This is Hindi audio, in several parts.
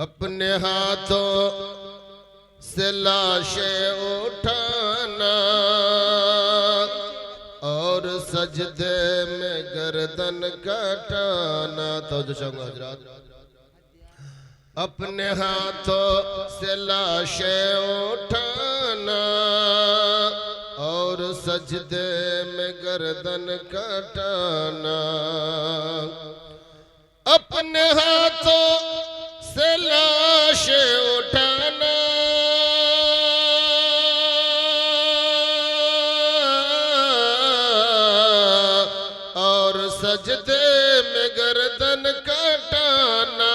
अपने हाथों से लाशें उठाना और सजदे में गर्दन कटाना। तो जो हजरात, अपने हाथों से लाशें उठाना और सजदे में गर्दन कटाना। अपने हाथों से लाशें उठाना और सजदे में गर्दन कटाना।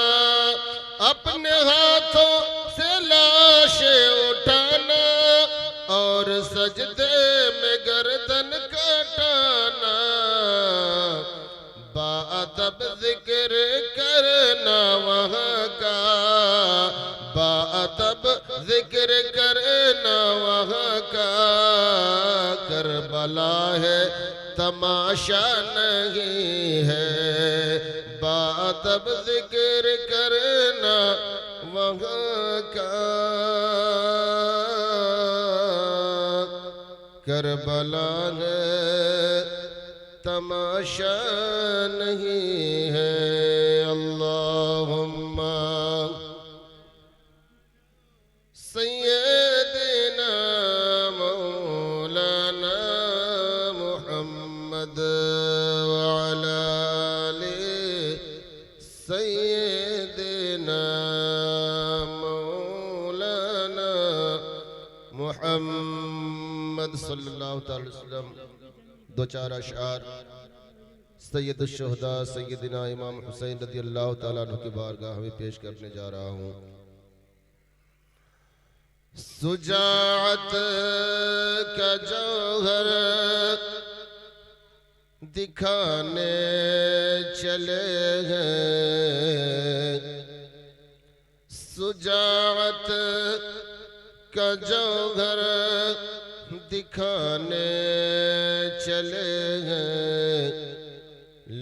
अपने हाथों से लाशें उठाना और सजदे में गर्दन कटाना। बाअदब जिक्र करना वहाँ का, बाअदब जिक्र करना वहाँ का। करबला है तमाशा नहीं है, बाअदब जिक्र करना वहाँ का। करबला है तमाशा नहीं है। अल्लाहुम्मा सय्यदना मौलाना मुहम्मद व अला आलि सय्यदना मौलाना मुहम्मद सल्लल्लाहु अलैहि वसल्लम। दो चार अशआर सैयद शुहदा सैयदना इमाम हुसैन रज़ी अल्लाह तआला अन्हु की बारगाह में पेश करने जा रहा हूँ। सुजाअत का जौहर दिखाने चले हैं, सुजाअत का जौहर दिखाने चले हैं।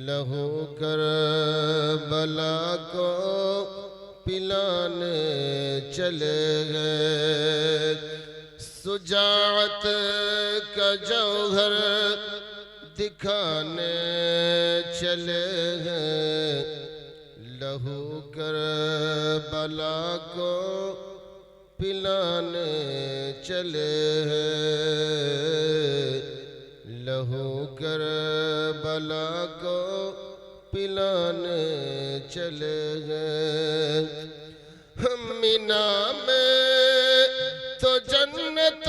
लहू करबला को पिलाने चले गए। सुजाअत का जौहर दिखाने चले हैं। लहू करबला को पिलाने चले हैं। लहू करबला को पिलाने चले हैं। हम मीना में तो जन्नत